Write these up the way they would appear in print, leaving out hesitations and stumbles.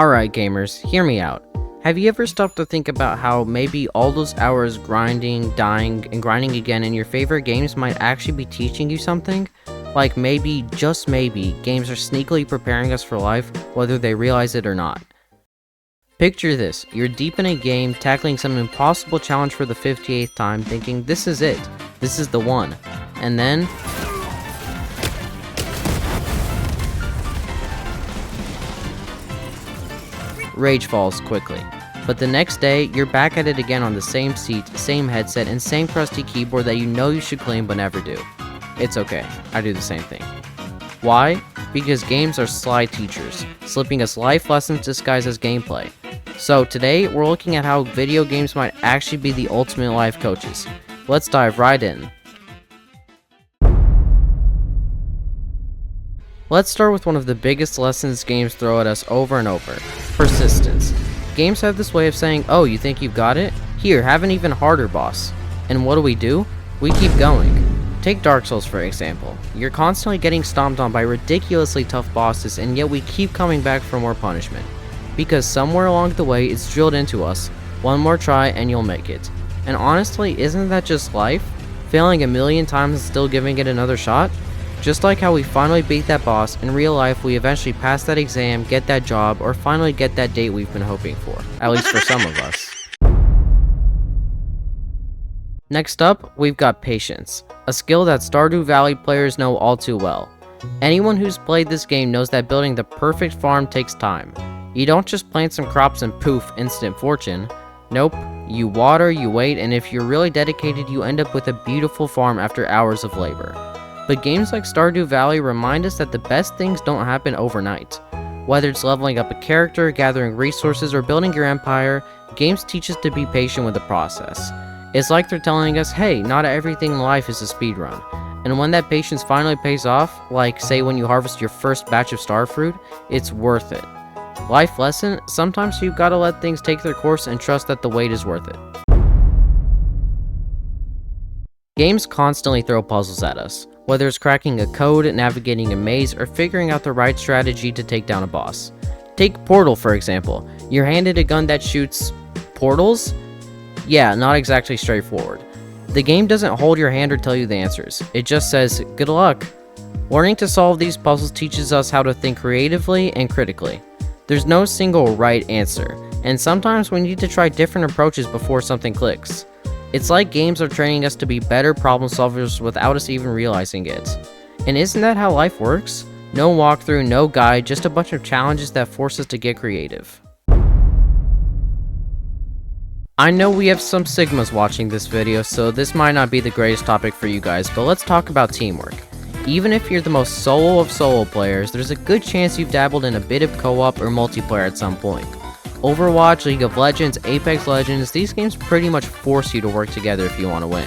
Alright gamers, hear me out. Have you ever stopped to think about how maybe all those hours grinding, dying, and grinding again in your favorite games might actually be teaching you something? Like maybe, just maybe, games are sneakily preparing us for life, whether they realize it or not. Picture this, you're deep in a game, tackling some impossible challenge for the 58th time, thinking this is it, this is the one. And then rage falls quickly. But the next day, you're back at it again on the same seat, same headset, and same crusty keyboard that you know you should clean but never do. It's okay, I do the same thing. Why? Because games are sly teachers, slipping us life lessons disguised as gameplay. So today, we're looking at how video games might actually be the ultimate life coaches. Let's dive right in. Let's start with one of the biggest lessons games throw at us over and over: persistence. Games have this way of saying, oh, you think you've got it? Here, have an even harder boss. And what do? We keep going. Take Dark Souls for example. You're constantly getting stomped on by ridiculously tough bosses, and yet we keep coming back for more punishment. Because somewhere along the way it's drilled into us, one more try and you'll make it. And honestly, isn't that just life? Failing a million times and still giving it another shot? Just like how we finally beat that boss, in real life we eventually pass that exam, get that job, or finally get that date we've been hoping for. At least for some of us. Next up, we've got patience, a skill that Stardew Valley players know all too well. Anyone who's played this game knows that building the perfect farm takes time. You don't just plant some crops and poof, instant fortune. Nope, you water, you wait, and if you're really dedicated you end up with a beautiful farm after hours of labor. But games like Stardew Valley remind us that the best things don't happen overnight. Whether it's leveling up a character, gathering resources, or building your empire, games teach us to be patient with the process. It's like they're telling us, hey, not everything in life is a speedrun. And when that patience finally pays off, like say when you harvest your first batch of starfruit, it's worth it. Life lesson, sometimes you've gotta let things take their course and trust that the wait is worth it. Games constantly throw puzzles at us, whether it's cracking a code, navigating a maze, or figuring out the right strategy to take down a boss. Take Portal for example. You're handed a gun that shoots portals? Yeah, not exactly straightforward. The game doesn't hold your hand or tell you the answers. It just says, good luck. Learning to solve these puzzles teaches us how to think creatively and critically. There's no single right answer, and sometimes we need to try different approaches before something clicks. It's like games are training us to be better problem solvers without us even realizing it. And isn't that how life works? No walkthrough, no guide, just a bunch of challenges that force us to get creative. I know we have some Sigmas watching this video, so this might not be the greatest topic for you guys, but let's talk about teamwork. Even if you're the most solo of solo players, there's a good chance you've dabbled in a bit of co-op or multiplayer at some point. Overwatch, League of Legends, Apex Legends, these games pretty much force you to work together if you want to win.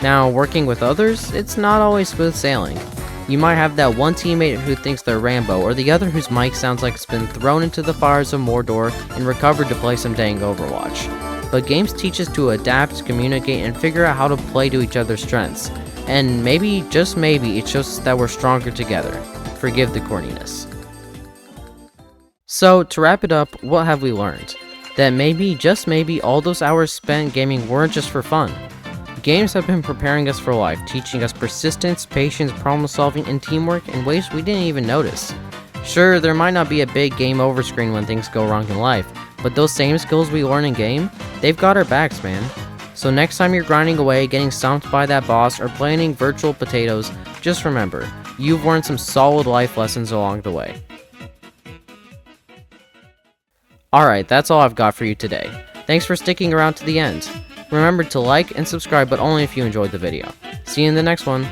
Now, working with others, it's not always smooth sailing. You might have that one teammate who thinks they're Rambo, or the other whose mic sounds like it's been thrown into the fires of Mordor and recovered to play some dang Overwatch. But games teach us to adapt, communicate, and figure out how to play to each other's strengths. And maybe, just maybe, it shows us that we're stronger together. Forgive the corniness. So, to wrap it up, what have we learned? That maybe, just maybe, all those hours spent gaming weren't just for fun. Games have been preparing us for life, teaching us persistence, patience, problem solving, and teamwork in ways we didn't even notice. Sure, there might not be a big game over screen when things go wrong in life, but those same skills we learn in game, they've got our backs, man. So next time you're grinding away, getting stomped by that boss, or planting virtual potatoes, just remember, you've learned some solid life lessons along the way. Alright, that's all I've got for you today. Thanks for sticking around to the end. Remember to like and subscribe, but only if you enjoyed the video. See you in the next one.